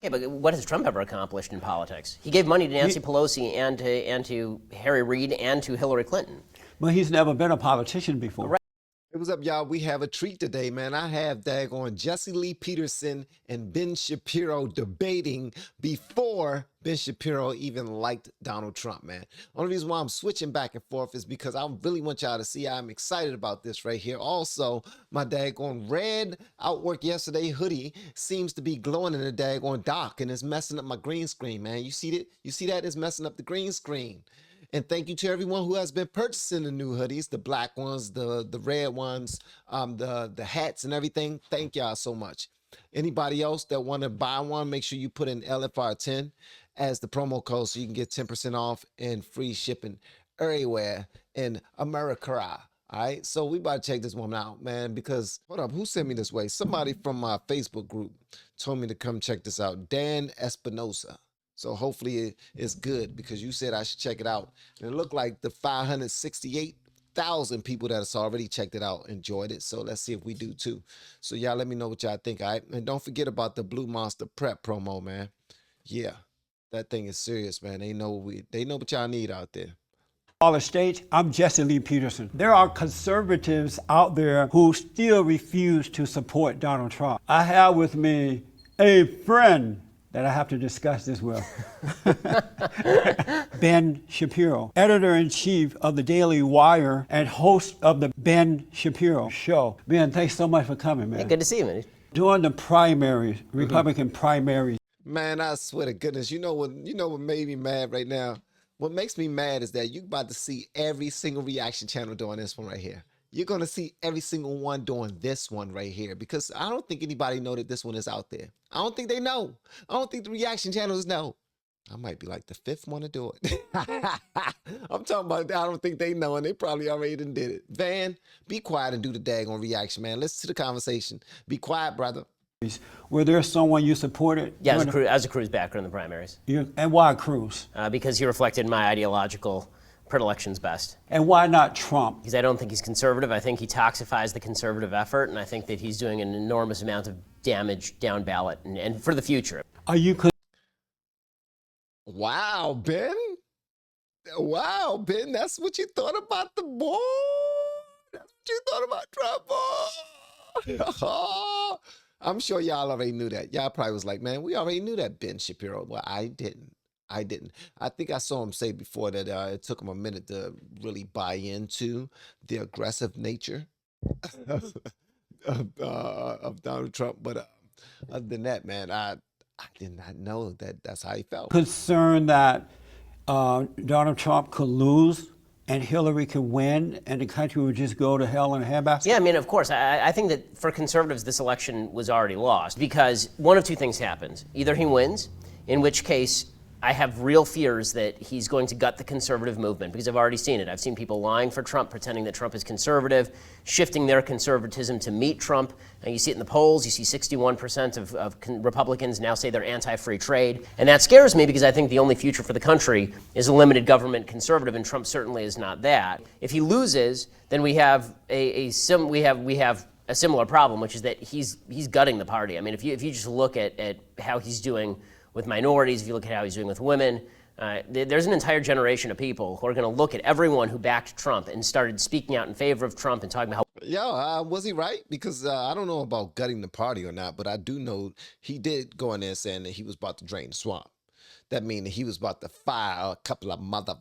Yeah, but what has Trump ever accomplished in politics? He gave money to Nancy Pelosi and to Harry Reid and to Hillary Clinton. But he's never been a politician before. Right. Hey, what's up, y'all? We have a treat today, man. I have daggone Jesse Lee Peterson and Ben Shapiro debating before Ben Shapiro even liked Donald Trump, man. Only reason why I'm switching back and forth is because I really want y'all to see I'm excited about this right here. Also, my daggone red Outwork Yesterday hoodie seems to be glowing in the daggone dock and it's messing up my green screen, man. You see that? You see that? It's messing up the green screen. And thank you to everyone who has been purchasing the new hoodies, the black ones, the red ones, the hats and everything. Thank y'all so much. Anybody else that want to buy one, make sure you put in LFR 10 as the promo code so you can get 10% off and free shipping everywhere in America. All right, so we about to check this one out, man, because, hold up, who sent me this way? Somebody from my Facebook group told me to come check this out, Dan Espinosa. So hopefully it's good because you said I should check it out. And it looked like the 568,000 people that has already checked it out enjoyed it. So let's see if we do too. So y'all let me know what y'all think, all right? And don't forget about the Blue Monster Prep promo, man. Yeah, that thing is serious, man. They know what y'all need out there. Stage, I'm Jesse Lee Peterson. There are conservatives out there who still refuse to support Donald Trump. I have with me a friend that I have to discuss this with. Ben Shapiro, editor-in-chief of the Daily Wire and host of the Ben Shapiro Show. Ben, thanks so much for coming, man. Hey, good to see you, man. During the primaries, Republican primaries. Man, I swear to goodness, you know what made me mad right now? What makes me mad is that you about to see every single reaction channel doing this one right here. You're going to see every single one doing this one right here because I don't think anybody know that this one is out there. I don't think they know. I don't think the reaction channels know. I might be like the fifth one to do it. I'm talking about I don't think they know, and they probably already done did it. Van, be quiet and do the daggone reaction, man. Listen to the conversation. Be quiet, brother. Were there someone you supported? Yeah, as a Cruz backer in the primaries. And why Cruz? Because he reflected my ideological predilections best. And why not Trump? Because I don't think he's conservative. I think he toxifies the conservative effort, and I think that he's doing an enormous amount of damage down ballot and for the future. Are you? Wow, Ben. Wow, Ben. That's what you thought about the boy. That's what you thought about Trump. I'm sure y'all already knew that. Y'all probably was like, man, we already knew that, Ben Shapiro. Well, I didn't. I think I saw him say before that it took him a minute to really buy into the aggressive nature of Donald Trump. But other than that, man, I did not know that that's how he felt. Concerned that Donald Trump could lose and Hillary could win and the country would just go to hell in a handbasket? Yeah, I mean, of course. I think that for conservatives, this election was already lost because one of two things happens. Either he wins, in which case I have real fears that he's going to gut the conservative movement because I've already seen it. I've seen people lying for Trump, pretending that Trump is conservative, shifting their conservatism to meet Trump. And you see it in the polls. You see 61% of Republicans now say they're anti-free trade. And that scares me because I think the only future for the country is a limited government conservative, and Trump certainly is not that. If he loses, then we have a similar problem, which is that he's gutting the party. I mean, if you just look at how he's doing with minorities, if you look at how he's doing with women, there's an entire generation of people who are going to look at everyone who backed Trump and started speaking out in favor of Trump and talking about how... Yeah, was he right? Because I don't know about gutting the party or not, but I do know he did go in there saying that he was about to drain the swamp. That means that he was about to fire a couple of mother...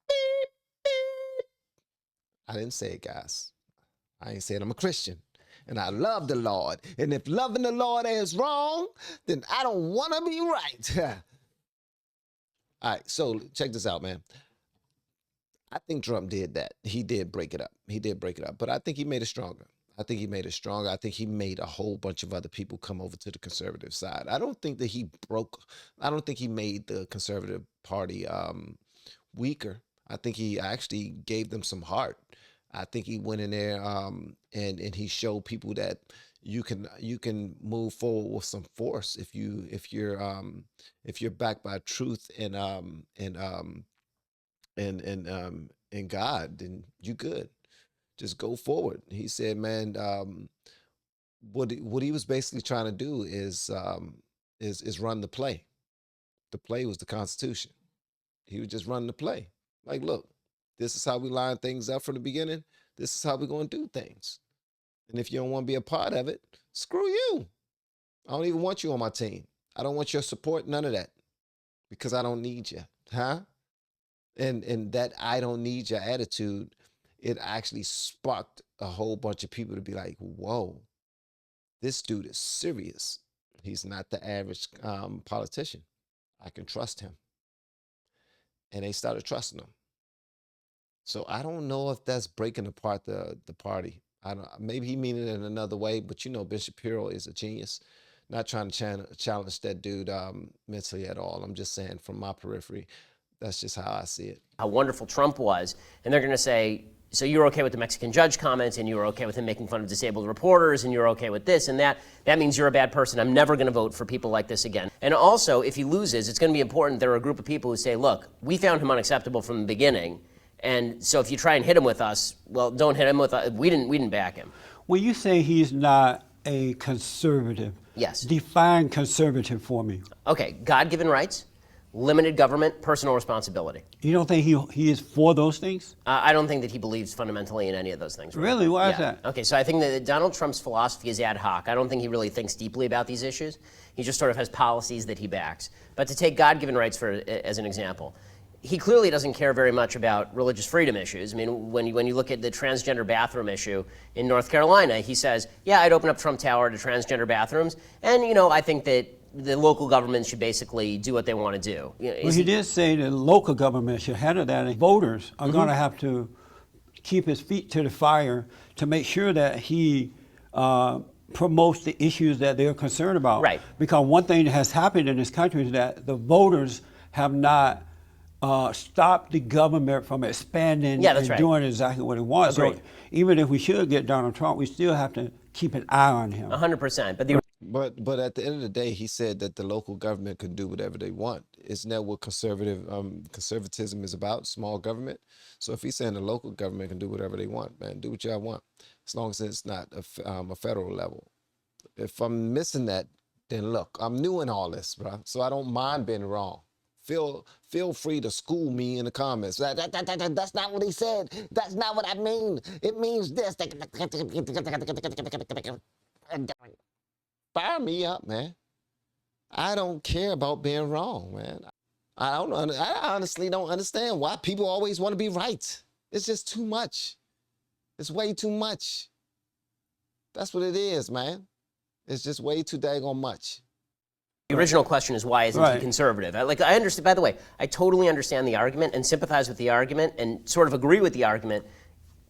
Beep, beep. I didn't say it, guys. I ain't saying I'm a Christian. And I love the Lord. And if loving the Lord is wrong, then I don't want to be right. All right, so check this out, man. I think Trump did that. He did break it up. He did break it up. But I think he made it stronger. I think he made it stronger. I think he made a whole bunch of other people come over to the conservative side. I don't think that he made the conservative party weaker. I think he actually gave them some heart. I think he went in there and he showed people that you can move forward with some force if you're backed by truth and God, then you good. Just go forward. He said, man, what he was basically trying to do is is run the play. The play was the Constitution. He was just running the play. Like, look, this is how we line things up from the beginning. This is how we're going to do things. And if you don't want to be a part of it, screw you. I don't even want you on my team. I don't want your support, none of that, because I don't need you, huh? And that I don't need your attitude, it actually sparked a whole bunch of people to be like, whoa, this dude is serious. He's not the average politician. I can trust him. And they started trusting him. So I don't know if that's breaking apart the party. I don't. Maybe he mean it in another way, but you know, Ben Shapiro is a genius. Not trying to challenge that dude mentally at all. I'm just saying from my periphery, that's just how I see it. How wonderful Trump was, and they're going to say, so you're okay with the Mexican judge comments, and you're okay with him making fun of disabled reporters, and you're okay with this and that. That means you're a bad person. I'm never going to vote for people like this again. And also, if he loses, it's going to be important. There are a group of people who say, look, we found him unacceptable from the beginning, and so if you try and hit him with us, well, don't hit him with us. We didn't back him. When you say he's not a conservative, yes, define conservative for me. Okay, God-given rights, limited government, personal responsibility. You don't think he is for those things? I don't think that he believes fundamentally in any of those things. Right? Really? Why is that? Okay, so I think that Donald Trump's philosophy is ad hoc. I don't think he really thinks deeply about these issues. He just sort of has policies that he backs. But to take God-given rights as an example, he clearly doesn't care very much about religious freedom issues. I mean, when you look at the transgender bathroom issue in North Carolina, he says, yeah, I'd open up Trump Tower to transgender bathrooms, and I think that the local government should basically do what they want to do. Well, he did say that local government should handle that, and voters are going to have to keep his feet to the fire to make sure that he promotes the issues that they're concerned about. Right. Because one thing that has happened in this country is that the voters have not stopped the government from expanding and right. doing exactly what it wants. Agreed. So even if we should get Donald Trump, we still have to keep an eye on him. 100%. But at the end of the day, he said that the local government can do whatever they want. Isn't that what conservatism is about? Small government. So if he's saying the local government can do whatever they want, man, do what y'all want, as long as it's not a federal level. If I'm missing that, then look, I'm new in all this, bro. So I don't mind being wrong. Feel free to school me in the comments. That's not what he said. That's not what I mean. It means this. Fire me up, man. I don't care about being wrong, man. I honestly don't understand why people always want to be right. It's just too much. It's way too much. That's what it is, man. It's just way too daggone much. The original question is, why isn't he conservative? I understand, by the way, I totally understand the argument and sympathize with the argument and sort of agree with the argument.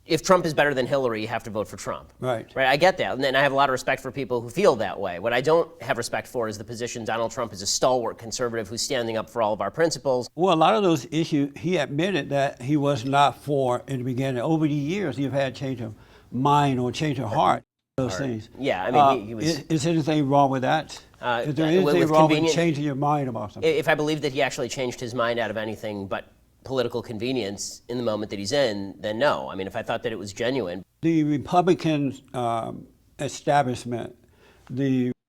If Trump is better than Hillary, you have to vote for Trump. Right. I get that. And I have a lot of respect for people who feel that way. What I don't have respect for is the position Donald Trump is a stalwart conservative who's standing up for all of our principles. Well, a lot of those issues, he admitted that he was not for in the beginning. Over the years, he's had change of mind or change of heart. Those things. Yeah, I mean, he was. Is anything wrong with that? Is there anything wrong with changing your mind about something? If I believe that he actually changed his mind out of anything but political convenience in the moment that he's in, then no. I mean, if I thought that it was genuine. The Republican establishment,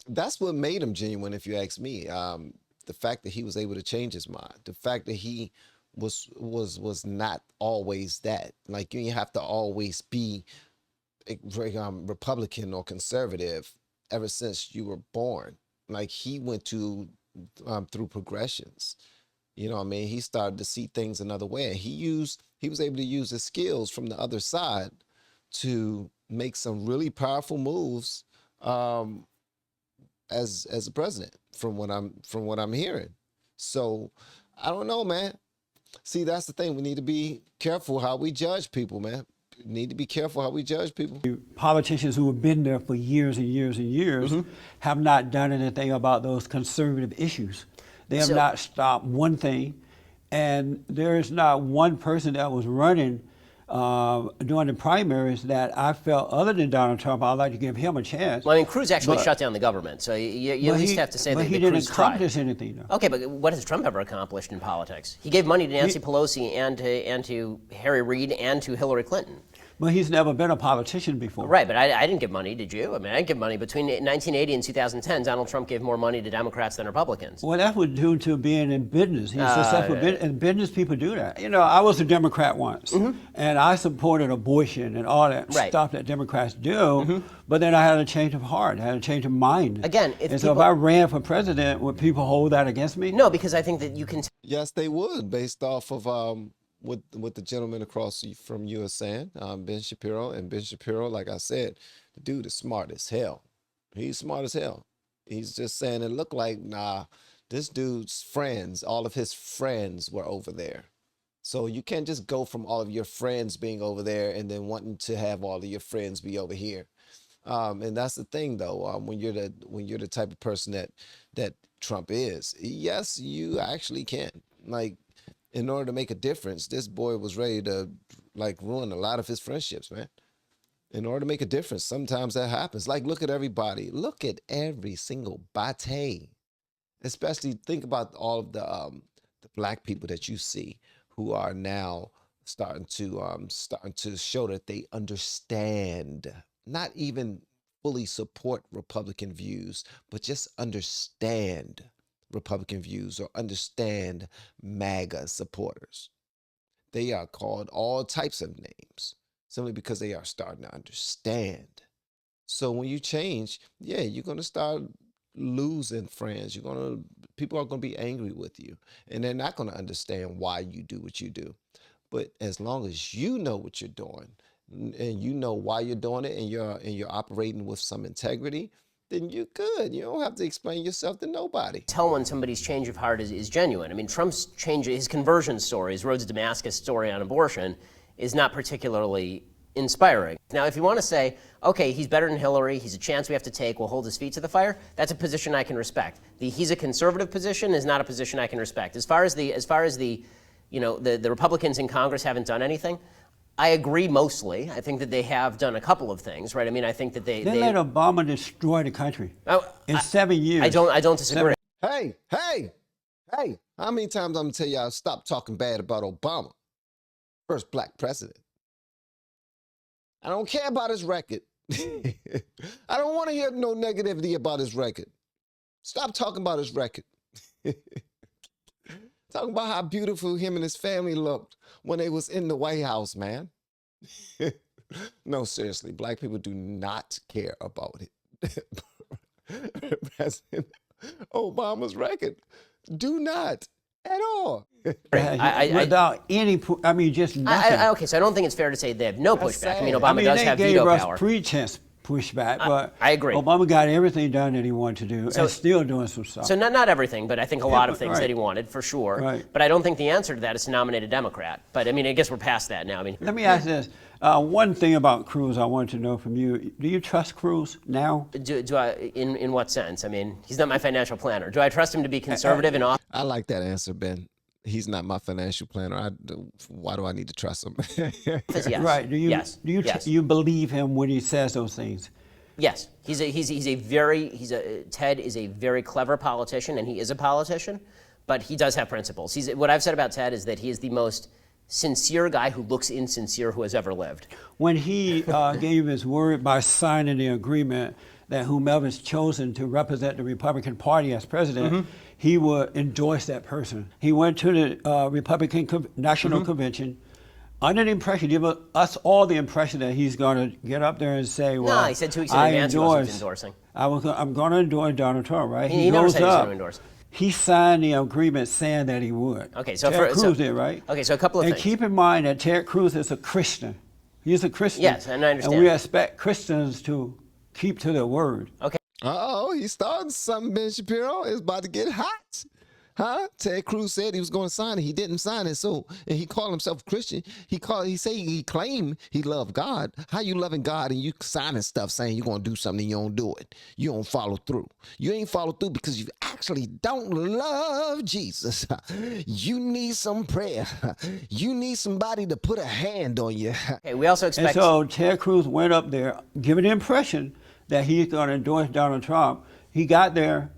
That's what made him genuine, if you ask me. The fact that he was able to change his mind, the fact that he was not always that. Like, you have to always be Republican or conservative ever since you were born. Like, he went through progressions. You know what I mean? He started to see things another way. And he was able to use his skills from the other side to make some really powerful moves as a president, from what I'm hearing. So I don't know, man. See, that's the thing. We need to be careful how we judge people, man. We need to be careful how we judge people. Politicians who have been there for years and years and years have not done anything about those conservative issues. They have not stopped one thing, and there is not one person that was running during the primaries that I felt, other than Donald Trump, I'd like to give him a chance. Well, I mean, Cruz actually shut down the government, so you at least have to say that Cruz tried. But he didn't accomplish anything, though. Okay, but what has Trump ever accomplished in politics? He gave money to Nancy Pelosi and to Harry Reid and to Hillary Clinton. But he's never been a politician before. Right, but I didn't give money, did you? I mean, I didn't give money. Between 1980 and 2010, Donald Trump gave more money to Democrats than Republicans. Well, that was due to being in business. He's successful, and business people do that. You know, I was a Democrat once, and I supported abortion and all that stuff that Democrats do, but then I had a change of heart. I had a change of mind. Again, so if I ran for president, would people hold that against me? No, because I think that you can... Yes, they would, based off of what the gentleman across from you is saying, Ben Shapiro. And Ben Shapiro, like I said, the dude is smart as hell. He's smart as hell. He's just saying it looked like, nah, this dude's friends, all of his friends were over there. So you can't just go from all of your friends being over there and then wanting to have all of your friends be over here. And that's the thing, though. When you're the type of person that Trump is, yes, you actually can. Like, in order to make a difference, this boy was ready to like ruin a lot of his friendships, man. In order to make a difference, sometimes that happens. Like, look at everybody. Look at every single bate. Especially think about all of the black people that you see who are now starting to show that they understand, not even fully support Republican views, but just understand Republican views or understand MAGA supporters. They are called all types of names simply because they are starting to understand. So when you change, yeah, you're going to start losing friends. People are going to be angry with you, and they're not going to understand why you do what you do. But as long as you know what you're doing and you know why you're doing it, and you're operating with some integrity, then you're good. You don't have to explain yourself to nobody. Tell when somebody's change of heart is genuine. I mean, Trump's change, his conversion story, his Road to Damascus story on abortion, is not particularly inspiring. Now, if you want to say, okay, he's better than Hillary, he's a chance we have to take, we'll hold his feet to the fire, that's a position I can respect. He's a conservative position is not a position I can respect. As far as the Republicans in Congress haven't done anything, I agree mostly. I think that they have done a couple of things, right? I mean, I think that they let Obama destroy the country in 7 years. I don't disagree. Hey, how many times I'm gonna tell y'all stop talking bad about Obama? First black president. I don't care about his record. I don't want to hear no negativity about his record. Stop talking about his record. Talking about how beautiful him and his family looked when they was in the White House, man. No, seriously, black people do not care about it. President Obama's record. Do not at all. Without any, just nothing. Okay, so I don't think it's fair to say they have no pushback. I mean, Obama does have they veto gave us power. pretense pushback, but I agree. Obama got everything done that he wanted to do, and still doing some stuff. So not everything, but I think a lot of things that he wanted, for sure. Right. But I don't think the answer to that is to nominate a Democrat. But I mean, I guess we're past that now. I mean, let me ask this. One thing about Cruz I wanted to know from you. Do you trust Cruz now? do I, in what sense? I mean, he's not my financial planner. Do I trust him to be conservative and off? I like that answer, Ben. He's not my financial planner. Why do I need to trust him? Yes. Right. Do you? Yes. Do you? Yes. You believe him when he says those things? Yes, Ted is a very clever politician, and he is a politician, but he does have principles. What I've said about Ted is that he is the most sincere guy who looks insincere who has ever lived. When he gave his word by signing the agreement that whomever is chosen to represent the Republican Party as president, he would endorse that person. He went to the Republican National Convention under the impression, give us all the impression that he's going to get up there and say, well, no, he said 2 weeks in advance he wasn't endorsing. I'm going to endorse Donald Trump, right? He never said he was going to endorse. He signed the agreement saying that he would. Okay, so Ted Cruz did, right? Okay, so a couple of things. And keep in mind that Ted Cruz is a Christian. He's a Christian. Yes, and I understand. And we expect Christians to keep to their word. Okay. Uh-oh, he's starting something, Ben Shapiro. It's about to get hot. Huh? Ted Cruz said he was going to sign it. He didn't sign it. So, and he called himself a Christian. He claimed he loved God. How you loving God and you signing stuff saying you're going to do something and you don't do it? You don't follow through. You ain't follow through because you actually don't love Jesus. You need some prayer. You need somebody to put a hand on you. Okay, we also expect. And so Ted Cruz went up there giving the impression that he's going to endorse Donald Trump. He got there.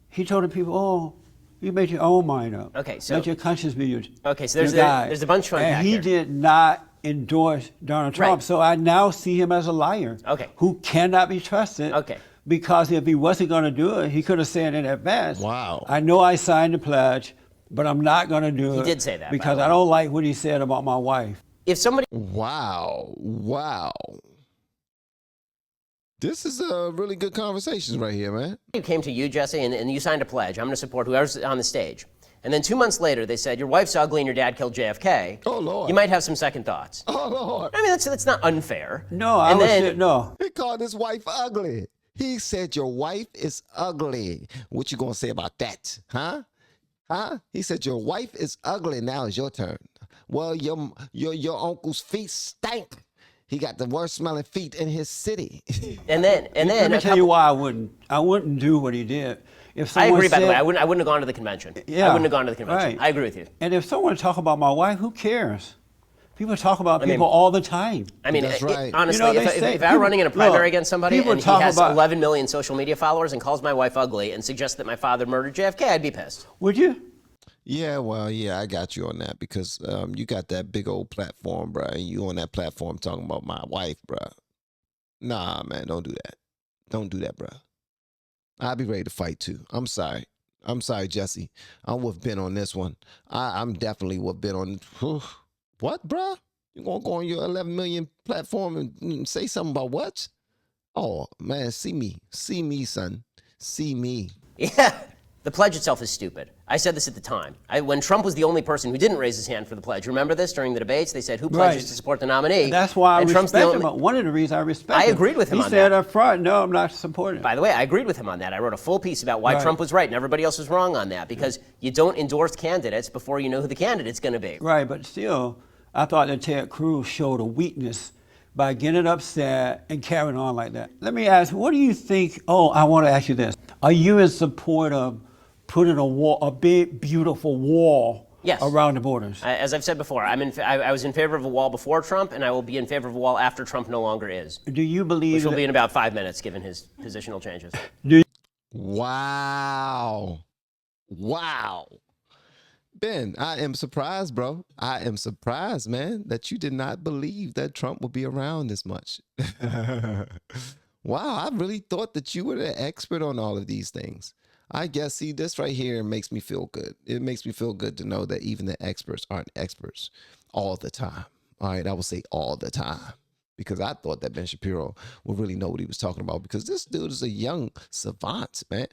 He told the people, oh, you made your own mind up. Okay, so let your conscience be your okay. So there's guide. there's a bunch of and he did not endorse Donald Trump. Right. So I now see him as a liar. Okay. Who cannot be trusted. Okay. Because if he wasn't going to do it, he could have said in advance, Wow. I know I signed the pledge, but I'm not going to do it. He did say that, by because the way. I don't like what he said about my wife. If somebody Wow. Wow. This is a really good conversation right here, man. came to you, Jesse, and you signed a pledge, I'm going to support whoever's on the stage. And then 2 months later, they said, your wife's ugly and your dad killed JFK. Oh, Lord. You might have some second thoughts. Oh, Lord. I mean, that's not unfair. No, I would say no. He called his wife ugly. He said, your wife is ugly. What you gonna say about that? Huh? Huh? He said, your wife is ugly. Now it's your turn. Well, your uncle's feet stank. He got the worst smelling feet in his city. And then Let me tell you why I wouldn't do what he did. If I someone agree, by the way. said- I wouldn't have gone to the convention. Yeah, I wouldn't have gone to the convention. right. I agree with you. And if someone talk about my wife, who cares? People talk about mean- people all the time. I mean, That's right. honestly, You know, they if say- I were running in a people- primary look, against somebody people and he talk has about- 11 million social media followers and calls my wife ugly and suggests that my father murdered JFK, I'd be pissed. Would you? Yeah, well, yeah, I got you on that because you got that big old platform, bro. And you on that platform talking about my wife, bro. Nah, man, don't do that. Don't do that, bro. I'll be ready to fight too. I'm sorry. I'm sorry, Jesse. I'm with Ben on this one. I'm definitely with Ben on. What, bro? You gonna go on your 11 million platform and say something about what? Oh man, see me, son, see me. Yeah, the pledge itself is stupid. I said this at the time. When Trump was the only person who didn't raise his hand for the pledge, remember this during the debates? They said, who pledges Right. to support the nominee? And that's why I And Trump's the respect him. only- One of the reasons I respect I him. agreed with him he on said that. up front, no, I'm not supporting it. By the way, I agreed with him on that. I wrote a full piece about why Right. Trump was right and everybody else was wrong on that because you don't endorse candidates before you know who the candidate's going to be. Right, but still, I thought that Ted Cruz showed a weakness by getting upset and carrying on like that. Let me ask, what do you think? Oh, I want to ask you this. Are you in support of putting a wall, a big, beautiful wall Yes. around the borders? As I've said before, I was in favor of a wall before Trump, and I will be in favor of a wall after Trump no longer is, Do you believe which will that, be in about 5 minutes, given his positional changes. Wow. Wow. Ben, I am surprised, bro. I am surprised, man, that you did not believe that Trump would be around this much. Wow, I really thought that you were the expert on all of these things. I guess, see, this right here makes me feel good. It makes me feel good to know that even the experts aren't experts all the time. All right, I will say all the time. Because I thought that Ben Shapiro would really know what he was talking about because this dude is a young savant, man.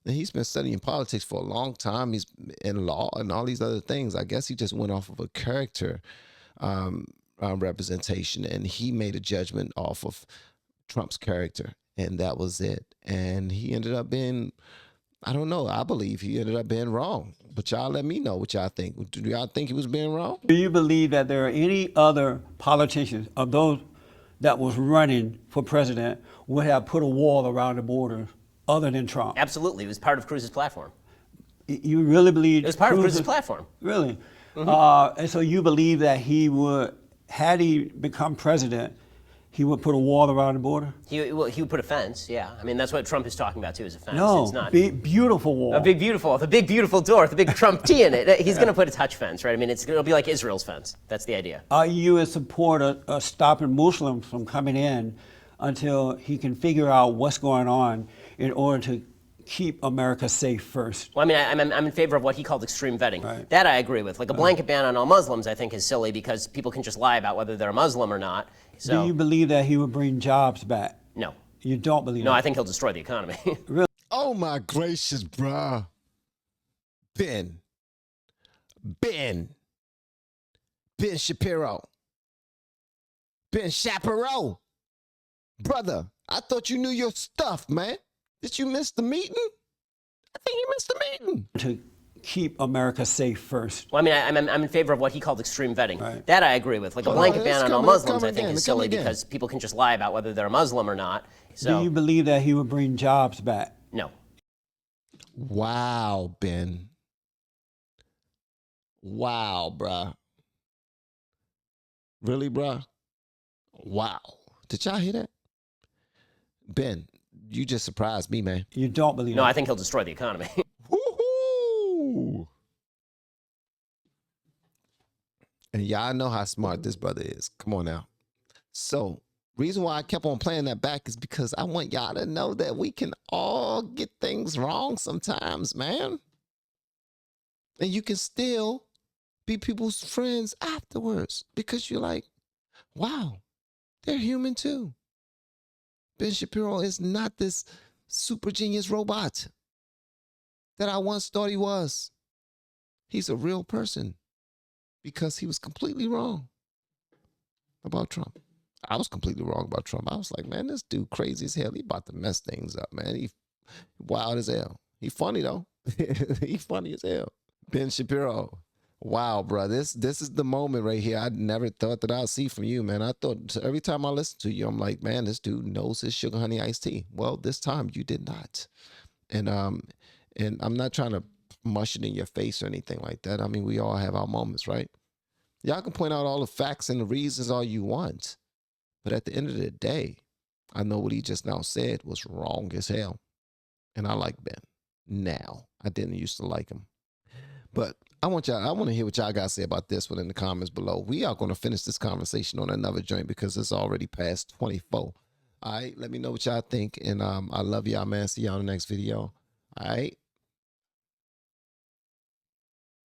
And he's been studying politics for a long time. He's in law and all these other things. I guess he just went off of a character representation and he made a judgment off of Trump's character. And that was it. And he ended up being, I don't know, I believe he ended up being wrong. But y'all let me know what y'all think. Do y'all think he was being wrong? Do you believe that there are any other politicians of those that was running for president would have put a wall around the border other than Trump? Absolutely. It was part of Cruz's platform. You really believe It was part of Cruz Cruz's is- platform. Really? And so you believe that he would, had he become president, he would put a wall around the border? He would put a fence, yeah. I mean, that's what Trump is talking about, too, is a fence. No, It's not big, beautiful wall. a big, beautiful door with a big Trump T in it. He's going to put a touch fence, right? I mean, it'll be like Israel's fence. That's the idea. Are you in support of stopping Muslims from coming in until he can figure out what's going on in order to keep America safe first? Well, I mean, I'm in favor of what he called extreme vetting. Right. That I agree with. Like a blanket ban on all Muslims, I think is silly because people can just lie about whether they're a Muslim or not. So, Do you believe that he would bring jobs back? no. You don't believe No, that? I think he'll destroy the economy. Oh my gracious, bruh. Ben Shapiro. Ben Shapiro. Brother, I thought you knew your stuff, man. Did you miss the meeting? I think you missed the meeting. To keep America safe first. Well, I mean, I'm in favor of what he called extreme vetting. Right. That I agree with. Like a Hold on, blanket it's ban on all coming, it's Muslims, I coming think again, is it's coming silly again. because people can just lie about whether they're a Muslim or not. So, Do you believe that he would bring jobs back? no. Wow, Ben. Wow, bruh. Really, bruh? Wow. Did y'all hear that? Ben, you just surprised me, man. You don't believe No, that? I think he'll destroy the economy. Woohoo! And y'all know how smart this brother is. Come on now. So, reason why I kept on playing that back is because I want y'all to know that we can all get things wrong sometimes, man. And you can still be people's friends afterwards because you're like, wow, they're human too. Ben Shapiro is not this super genius robot that I once thought he was. He's a real person because he was completely wrong about Trump. I was completely wrong about Trump. I was like, man, this dude crazy as hell. He about to mess things up, man. He wild as hell. He funny though. He funny as hell. Ben Shapiro. Wow, bro. This is the moment right here. I never thought that I'd see from you, man. I thought every time I listen to you, I'm like, man, this dude knows his sugar honey iced tea. Well, this time you did not. And I'm not trying to mush it in your face or anything like that. I mean, we all have our moments, right? Y'all can point out all the facts and the reasons all you want. But at the end of the day, I know what he just now said was wrong as hell. And I like Ben now. I didn't used to like him. But I want to hear what y'all got to say about this one in the comments below. We are going to finish this conversation on another joint because it's already past 24. All right, let me know what y'all think. And I love y'all, man. See y'all in the next video. All right.